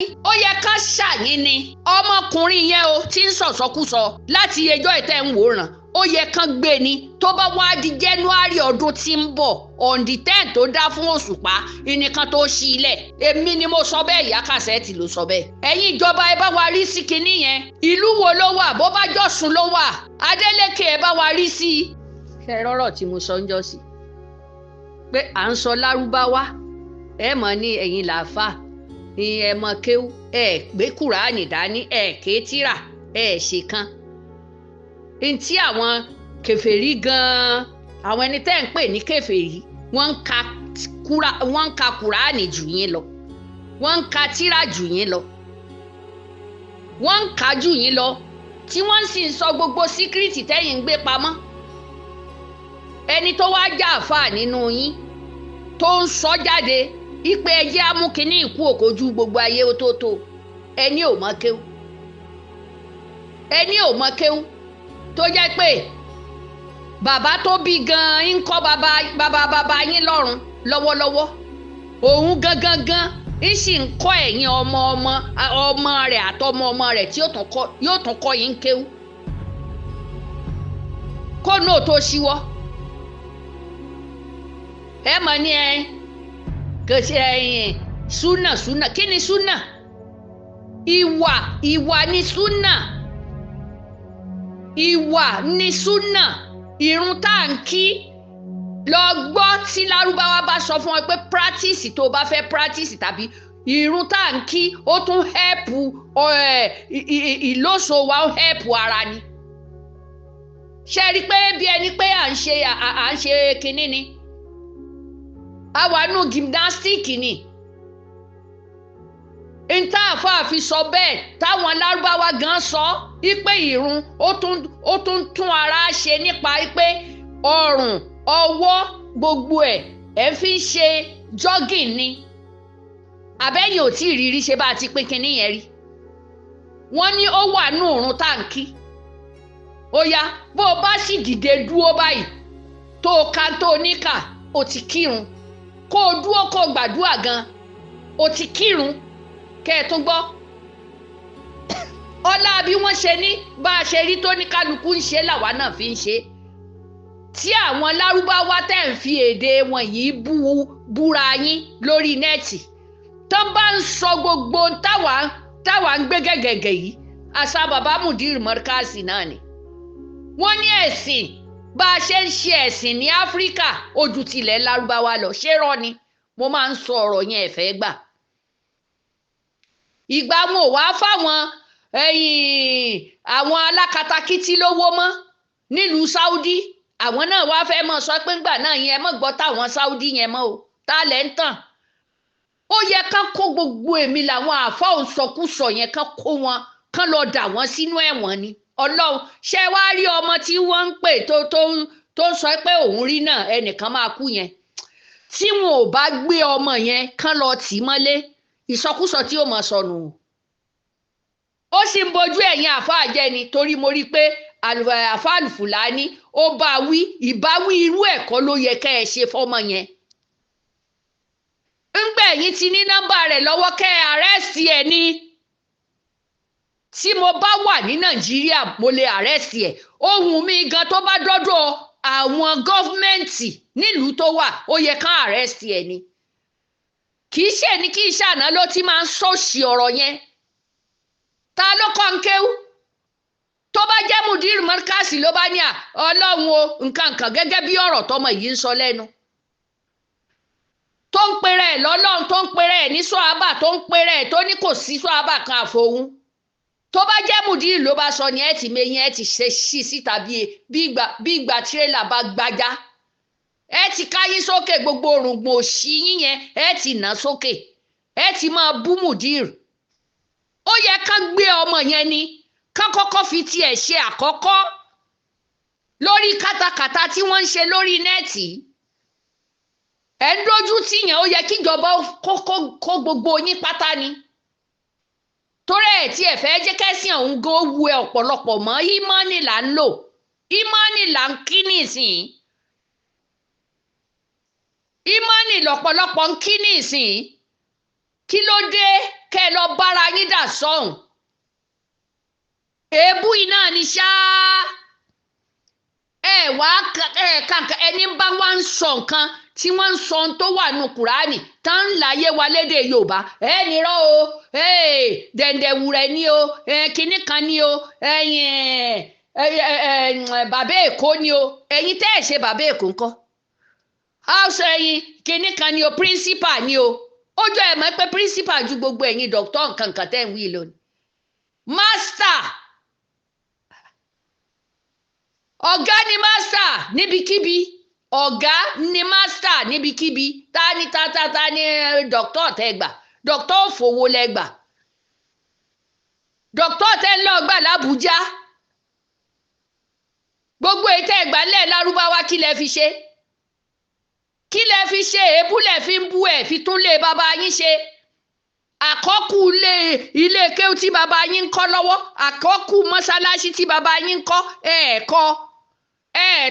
ó yẹ ká ṣàyín ni ọmọkùnrin yẹn o tí ń sọ̀sọ́kúsọ láti ẹjọ́ ìtẹ́ ń wòran ó yẹ kán gbé ni tó bá wá di January ọdún tí ń bọ̀ on the 10 tó dá fún Òṣùpá ìnìkan tó ṣí ilẹ̀ èmi ni mo sọ bẹ́ẹ̀ Ìyà Cassette ló sọ bẹ́ẹ̀. ẹ̀yin ìjọba ẹ bá wa rí sí kinní yẹn ìlú wo ló wà bó bá jọ̀sùn ló wà Adeleke ẹ bá wa rí sí i. ṣe rọrọ tí mo sọ ń jọ sí pé à ń sọ lárúbáwá ẹ mọ̀ ní ẹ̀yin làáfà ẹ mọ̀ kéwú ẹ gbé kùránì dání ẹ ké tírà ẹ ṣe kan ntí àwọn kèfèrí gan-an àwọn ẹni tẹ́ ń pè ní kèfèrí wọ́n ń ka kùránì jù yín lọ wọ́n ń ka tírà jù yín lọ wọ́n ń ka jù yín lọ tí wọ́n sì ń sọ gbogbo síkírìtì tẹ́yìn ń gbé pamọ́ ẹni tó wá já àfáà nínú yín tó ń sọ jáde ipe ẹjẹ́ amúkiní ìkú òkojú gbogbo ayé ó tó tó ẹni ò mọ kéwú ẹni ò mọ kéwú tó jẹ́ pé bàbá tó bí gan-an ń kọ́ bàbá yín lọ́rùn lọ́wọ́lọ́wọ́ òun gangan ń sì ń kọ́ ẹ̀yin ọmọ rẹ̀ àtọmọ ọmọ rẹ̀ tí yóò tún kọ́ yín kéwú kó náà tó ṣíwọ́ ẹ mọ̀ ní ẹ kò ṣe ẹ̀yìn súnà kí ni súnà ìwà ni súnà ìwà ni súnà ìrun tá à ń kí lọ gbọ́ tí lárúbáwá bá sọ fún ọ pé practice tó bá fẹ́ practice tàbí ìrun tá à ń kí ó tún hẹ́pù ìlóso wa ó hẹ́pù ara ni ṣe rí pé bí ẹni pé à ń ṣe kinní ni àwa nù gymnastic ni nta àfààfi sọ bẹ́ẹ̀ táwọn lárúbáwá gan sọ ipe ìrun ó tún ara ṣe nípa pé ọrùn ọwọ́ gbogbo ẹ̀ fi ń ṣe jogging ni àbẹ́yìn ò tí ì rírí ṣe bá a ti pín kinní yẹn rí wọ́n ní ó wà nù òrùn táǹkì ó yá bó o bá sì dìde dúró báyìí tó o ka tó o níkà o ti kírun kó o dúró kó o gbàdúrà gan o ti kírun kẹ́ ẹ tún gbọ́ ọlá bí wọ́n ṣe ní bá a ṣe rí tó ní kálukú ń ṣe làwa náà fi ń ṣe tí àwọn lárúbáwá tẹ̀ ń fi èdè wọn yìí búra yín lórí nẹ́ẹ̀tì tó bá ń sọ gbogbo táwa ń gbé gẹ́gẹ́gẹ́ yìí àṣà bàbá Mudir Markazi náà ni wọ́n ní ẹ̀sìn bá a ṣe ń ṣe ẹ̀sìn ní Áfíríkà ojú tilẹ̀ lárúbáwá lọ ṣé rọ́ ni mo máa ń sọ ọ̀rọ̀ yẹn ẹ̀fẹ́ gbà ìgbà wọn ò wá fáwọn àwọn alákatakítí lówó mọ́ nílùú Saudi àwọn náà wá fẹ́ mọ̀ sọ pé ńgbà náà yẹn mọ̀ gbọ́ táwọn Saudi yẹn mọ́ o tá lẹ́ ń tàn ó yẹ kán kó gbogbo èmi làwọn àáfàá òǹsọkúsọ yẹn kán kó wọn kán lọ dà wọ́n sínú ẹ̀wọ̀n ni Ọlọ́run ṣe wá rí ọmọ tí wọ́n ń pè tó ń sọ pé òun rí náà ẹnìkan máa kú yẹn tí wọn ò bá gbé ọmọ yẹn kán lọ tì í mọ́lé ìsọkúsọ tí ó mọ̀ sọnù ó sì ń bojú ẹ̀yìn àáfàá jẹ́ ni torí mo rí i pé àáfàá Al-Fulani ó bá wí ìbáwí irú ẹ̀kọ́ ló yẹ kẹ́ ẹ ṣe fọ́mọ yẹn ńgbẹ́ ẹ̀yìn ti ní nọ́mbà rẹ̀ lọ́wọ́ kẹ́ ẹ àrẹ́sì ẹ̀ ni tí mo bá wà ní Nàìjíríà mo lè àrẹ́sì ẹ̀ ohun mi gan tó bá dọ́dọ̀ àwọn gọ́fúmẹ́ǹtì nílùú tó wà ó yẹ ká àrẹ́sì ẹ̀ ni kì í ṣe ní kí iṣẹ́ àná ló ti máa ń sọ̀ṣì ọ̀rọ̀ yẹn ta ló kọ́ ń kéwú tó bá jẹ́ Mudir Markazi ló bá ní Ọlọ́run o nǹkan gẹ́gẹ́ bí ọ̀rọ̀ tọmọ yìí ń sọ lẹ́nu tó ń pèrè ẹ̀ lọ́lọ́run tó ń pèrè ẹ̀ ní sọ́ábà tó ń pèrè ẹ̀ tó ní kò sí sọ́ábà kan àfòun tó bá jẹ́ Mudir ló bá sọ ni ẹ ti mẹyìn ẹ ti ṣe sí síta bí ìgbà tírélà bá gbájá ẹ ti káyín sókè gbogbo òrùngbọ̀n òṣì yín yẹn ẹ ti nà sókè ẹ ti máa bú Mudir ó yẹ ká gbé ọmọ yẹn ni ká kọ́kọ́ fi tiẹ̀ ṣe àkọ́kọ́ lórí kátàkátà tí wọ́n ń ṣe lórí nẹ́ẹ̀tì ẹ̀ ń dojú tì yẹn ó yẹ kíjọba kó gbogbo yín pátá ni torí ẹ̀ tí ẹ̀ fẹ́ jẹ́ kẹ́sìn ọ̀hún gan wu ẹ̀ ọ̀pọ̀lọpọ̀ mọ́ ìmọ̀ọ́nì là ń lò ìmọ̀ọ́nì là ń kí nísìnyí ìmọ̀ọ́nì lọ̀pọ̀lọpọ̀ ń kí nísìnyí kí ló dé kẹ́ lọ bára yín dà sọ́hùn èébú iná ni ṣáá wá kankan ẹni bá wá ń sọ nǹkan tí wọ́n ń sọ ohun tó wà nù Kùránì tá ń láyé wa lédè Yorùbá nírọ́ o dẹ̀ǹdẹ̀wùrẹ̀ ni o kinní kan ni o bàbá Èkó ni o ẹ̀yin tẹ́ ẹ̀ ṣe bàbá Èkó ńkọ́ house kinní kan ni o principal ni o ó jọ ẹ̀ mọ́ pé principal ju gbogbo ẹ̀yin dọ́kítọ̀ nǹkan kan tẹ́ ń wí lónìí master ọ̀gá ni master níbikíbi ọ̀gá ni master níbikíbi ta ni dọ́kítọ̀ tẹ́ gbà dọ́kítọ̀ òfòwò lẹ́gbà dọ́kítọ̀ tẹ́ ń lọ gbà l'Àbújá gbogbo ètò ẹ̀gbà ńlẹ̀ Lárúbáwá kí lẹ fi ṣe èébú lẹ̀ fi ń bú ẹ̀ fi tún lé bàbá yín ṣe àkọ́kù ilé kéwú tí bàbá yín ń kọ́ lọ́wọ́ àkọ́kù mọ́sálásí tí bàbá yín ń kọ́ ẹ̀ẹ̀kọ́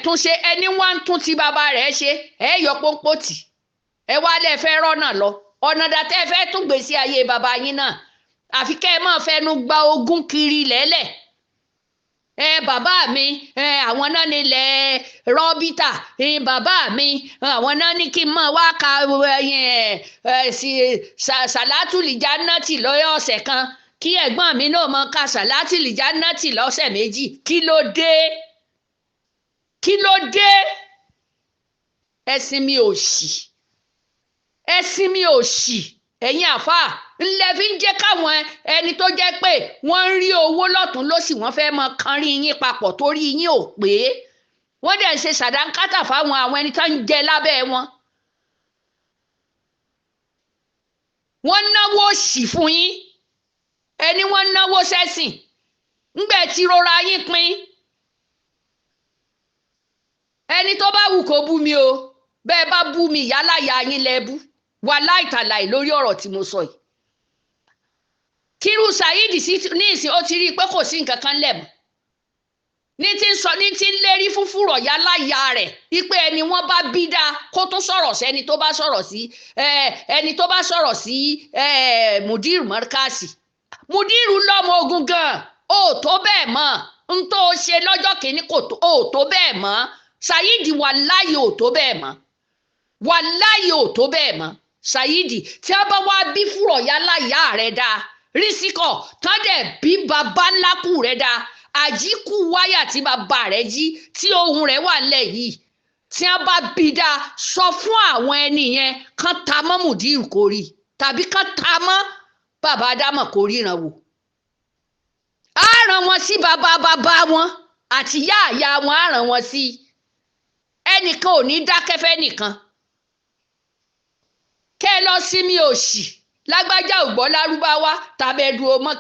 tún ṣe ẹni wá ń tún ti bàbá rẹ̀ ṣe yọ pọ́npọ́ tì wá lẹ́ fẹ́ rọ́nà lọ ọ̀nà dàtẹ́ fẹ́ tún gbèsè ayé bàbá yín náà àfi kẹ́ ẹ máa fẹnu gba ogún kiri lẹ́lẹ̀ bàbá mi àwọn náà nílẹ̀ rọ́bítà bàbá mi àwọn náà ní kí n máa wá ka sàlátùlìjánátì lọ́yọ̀ ọ̀sẹ̀ kan kí ẹ̀gbọ́n mi náà máa ka sàlátùlìjánátì lọ́sẹ̀ méjì kí ló dé ẹ̀sìn mi ò ṣì ẹ̀yin àfáà ńlẹ̀ fi ń jẹ́ káwọn ẹni tó jẹ́ pé wọ́n ń rí owó lọ́tún lósì wọ́n fẹ́ mọ kánrí yín papọ̀ torí yín ò pé wọ́n dẹ̀ ń ṣe sàdánkátà fáwọn àwọn ẹni tó ń jẹ lábẹ́ wọn. wọ́n náwó òṣì fún yín ẹni wọ́n náwó sẹ́sìn ńgbẹ́ tí rọra yín pín ẹni tó bá wù kó bú mi o bẹ́ẹ̀ bá bú mi yálàyà yín lẹ́bú wà láìtàláì lórí ọ̀rọ̀ tí mo sọ yìí kírú Saheed ní ìsìn ó ti rí i pé kò sí nǹkan kan lẹ̀ mọ́ ní ti ń lérí fúnfúrọ̀ yálàyà rẹ̀ wípé ẹni wọ́n bá bí dáa kó tó sọ̀rọ̀ sí ẹni tó bá sọ̀rọ̀ sí Mudiru Markasi Mudiru lọ́mọ ogun gan ó tó bẹ́ẹ̀ mọ́ n tó ṣe lọ́jọ́ kìíní kò tó bẹ́ẹ̀ mọ́ Saheed wàláyé ò tó bẹ́ẹ̀ mọ́ Saheed tí a bá wá bí fúrọ̀ yálàyà rẹ̀ dáa rísíkọ̀ tán dẹ̀ bí baba ńlá kù rẹ̀ dáa àjíkù wáyà tí bàbá rẹ̀ jí tí ohun rẹ̀ wà nílẹ̀ yìí tí a bá bí dáa sọ fún àwọn ẹni yẹn kán ta mọ́ Mudiru kò rí tàbí kán ta mọ́ bàbá Ádámọ̀ kò ríran wò á ràn wọn sí bàbá wọn àti yáàyà wọn á ràn wọn sí ẹnìkan ò ní dákẹ́fẹ́ nìkan kẹ́ ẹ lọ sí mi òṣì lágbájá ò gbọ́ Lárúbáwá tàbẹ̀dù ọmọ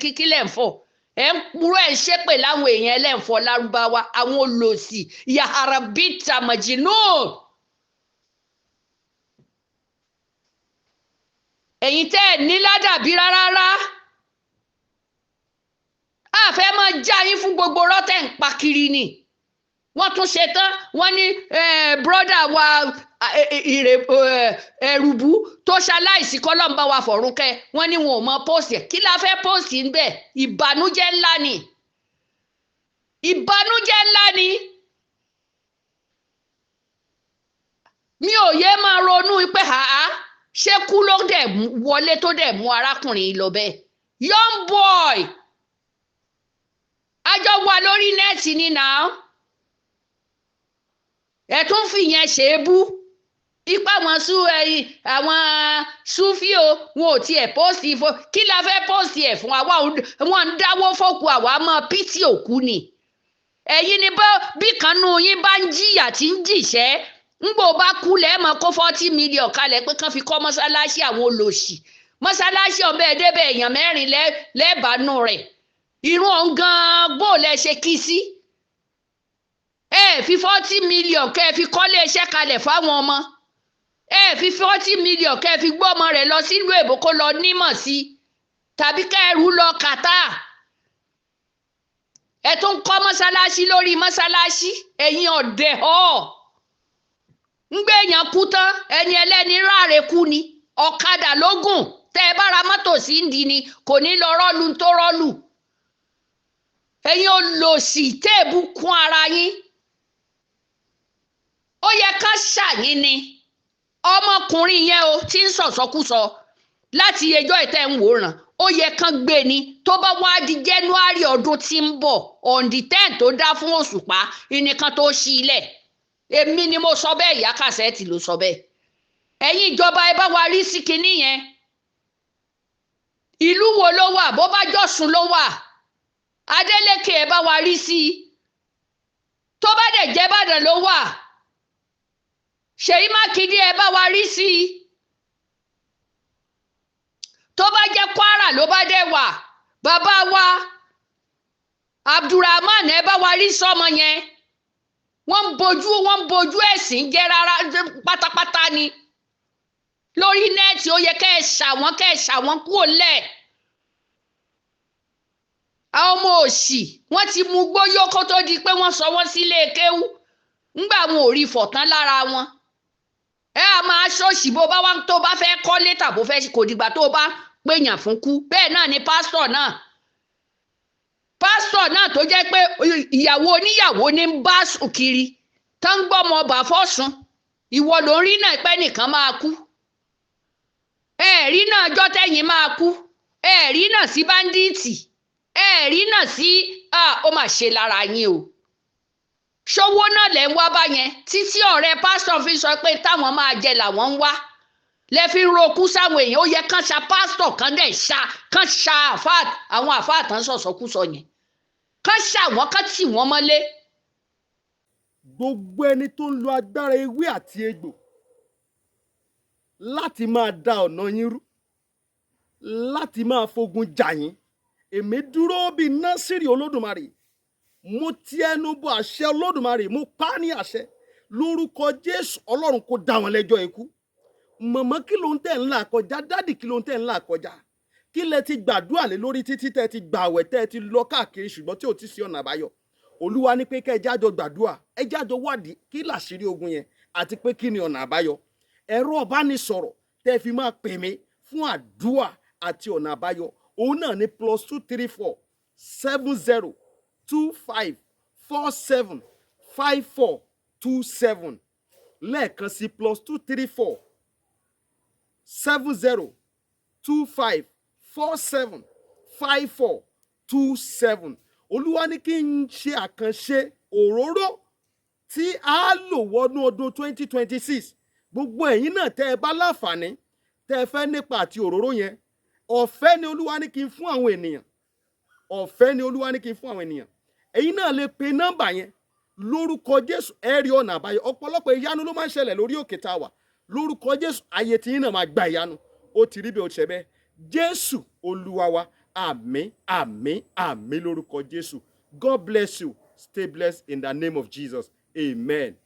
kíkílẹ̀ ń fọ̀ ẹ̀ ń purọ́ ẹ̀ ń ṣépè láwọn èèyàn ẹlẹ́ǹfọ̀ Lárúbáwá àwọn olòṣì yàrá bíta màjínú. ẹ̀yin tẹ́ ẹ̀ ní ládàbí rárá àfẹ́ máa já yín fún gbogbo rọ́tẹ̀ ń pa kiri ni wọ́n tún ṣe tán wọ́n ní bírọ́dà wa ẹ̀rùbú tó ṣaláìsí kọ́lọ́mbà wa fọ̀rúnkẹ́ wọ́n ní wọn ò mọ póòsì ẹ̀ kí la fẹ́ póòsì ń bẹ̀ ìbànújẹ́ ńlá ni mi ò yé máa ronú pé ṣé kú ló dẹ̀ wọlé tó dẹ̀ mú arákùnrin lọ bẹ́ẹ̀ young boy àjọ wà lórí nẹ́ẹ̀tì ni náà ẹ tún fìyẹn ṣe é bú ipa àwọn súfì o wọn ò tiẹ̀ pósìtì kí la fẹ́ pósìtì ẹ̀ fún àwa wọn ń dáwó fọ́kù àwa mọ́ pítì òkú ni ẹ̀yin ni bí kanú yín bá ń jìyà tí ń jìṣẹ́ ńgbò bá kú lẹ́ẹ̀mọ́ kó 40 million kalẹ̀ pé kán fi kọ́ mọ́sálásí àwọn olòṣì mọ́sálásí ọ̀bẹ ẹ̀dẹ́bẹ̀ èèyàn 4 lẹ́ẹ̀bánú rẹ̀ irun ọ̀hún gan-an gbò lẹ́ ṣe kí sí fi 40 million kẹ́ ẹ fi kọ́lé iṣẹ́ kalẹ̀ fáwọn ọmọ fi 40 million kẹ́ ẹ fi gbọ́mọ rẹ̀ lọ sílùú èbó kó lọ nímọ̀ sí tàbí kẹ́ ẹ rú lọ kàtà ẹ tún kọ́ mọ́sálásí lórí mọ́sálásí ẹ̀yin ọ̀dẹ̀ ńgbé èèyàn kú tán ẹni ẹlẹ́ni ráre kú ni ọ̀kadà lógùn tẹ́ ẹ bá ra mọ́tò sí ń di ni kò ní lọ rọ́ọ̀lù tó rọ́ọ̀lù. Ẹ̀yin olòṣì téèbù kún ara yín. Ó yẹ ká ṣàyín ni ọmọkùnrin yẹn o tí ń sọ̀sọ́kúsọ láti ẹjọ́ ìtẹ́ ń wòran ó yẹ kán gbé ni tó bá wá di January ọdún tí ń bọ̀ on the 10 tó dá fún Òṣùpá ìnìkan tó ṣí ilẹ̀. Èmi ni mo sọ bẹ́ẹ̀, Ìyà Cassette ló sọ bẹ́ẹ̀. Ẹ̀yin ìjọba ẹ bá wa rí sí kinní yẹn. Ìlú wo ló wà? Bó bá jọ́sùn ló wà, Adeleke ẹ bá wa rí sí i. Tó bá dẹ̀ jẹ́ Ìbàdàn ló wà, Ṣèyí Mákindé ẹ bá wa rí sí i. Tó bá jẹ́ Kwara ló bá dẹ̀ wà, bàbá wa Abdulrahman ẹ bá wa rí sọ́mọ yẹn. Wọ́n ń bojú ẹ̀sìn jẹ́ rárá pátápátá ni. Lórí nẹ́ẹ̀tì ó yẹ kẹ́ ẹ ṣà wọ́n kúrò lẹ̀. Àwọn ọmọ òṣì wọ́n ti mú gbóyó kó tó di pé wọ́n sọ wọ́n sílé kéwú. Ńgbà wọn ò rí fọ̀tán lára wọn. Ẹ á máa ṣọ́ọ̀ṣì bó bá wá tó bá fẹ́ kọ́lé tàbó fẹ́ kò dìgbà tó bá pèèyàn fún kú. Bẹ́ẹ̀ náà ni pásítọ̀ náà tó jẹ́ pé ìyàwó oníyàwó ní ń bá sùn kiri tó ń gbọ́mọ ọba fọ́sùn. Ìwọ ló ń rí náà pé nìkan máa kú. Ẹ̀rí náà ọjọ́ tẹ́yìn máa kú. Ẹ̀rí náà sí báńdíìtì. Ẹ̀rí náà sí ó mà ṣe lára yín o. Ṣówó náà lẹ́ ń wá báyẹn títí ọ̀rẹ́ pásítọ̀ fi sọ pé táwọn máa jẹ làwọn ń wá. Lẹ fi ń rokú sáwọn èèyàn. Ó yẹ kán ṣa pásítọ̀ kan ṣa àwọn àfáà tán sọ̀sọ́kúsọ yẹn. Kán ṣà wọ́n kán tì wọ́n mọ́lé. Gbogbo ẹni tó ń lo agbára ewé àti egbò láti máa da ọ̀nà yín rú, láti máa fogun jà yín, èmi dúró bíi Násírì Olódùmarè. Mo ti ẹnu bọ àṣẹ Olódùmarè, mo pa á ní àṣẹ lórúkọ Jésù. Ọlọ́run kò dá wọn lẹ́jọ́ ikú. Màmá kí ló ń tẹ̀ ń là kọjá? Dádì kí ló ń tẹ̀ ń là kọjá? Kí lẹ ti gbàdúrà lé lórí títí tẹ́ ti gbààwẹ̀ tẹ́ ti lọ káàkiri ṣùgbọ́n tí ò ti sí ọ̀nà àbáyọ? Olúwa ní pé kẹ́ ẹ jájọ gbàdúrà, ẹ jájọ wádìí kí làṣírí ogun yẹn àti pé kí ni ọ̀nà àbáyọ. Ẹ̀rọ ìbánisọ̀rọ̀ tẹ́ fi máa pè mí fún àdúrà àti ọ̀nà àbáyọ òun náà ní +234 70 25 47 5427. Lẹ́ẹ̀kan sí +234 70 25 47 5427. Olúwa ní kí n ṣe àkànṣe òróró tí a lò wọnú ọdún 2026. Gbogbo ẹ̀yin náà tẹ́ ẹ bá láǹfààní tẹ́ ẹ fẹ́ nípa àti òróró yẹn, ọ̀fẹ́ ni Olúwa ní kí n fún àwọn ènìyàn. Ọ̀fẹ́ ni Olúwa ní kí n fún àwọn ènìyàn. Ẹ̀yin náà lè pe nọ́mbà yẹn lórúkọ Jésù. Ẹ rí ọ̀nà àbáyọ. Ọ̀pọ̀lọpọ̀ ìyanu ló máa ń ṣẹlẹ̀ lórí òkè tá a wà. Lórúkọ Jésù ayé tí yín náà máa gba ìyanu. Ó ti rí bẹ́ẹ̀, ó ṣe bẹ́ẹ̀. Jésù Olúwa wa. Àmín, àmín, àmín lórúkọ Jésù. God bless you. Stay blessed in the name of Jesus. Amen.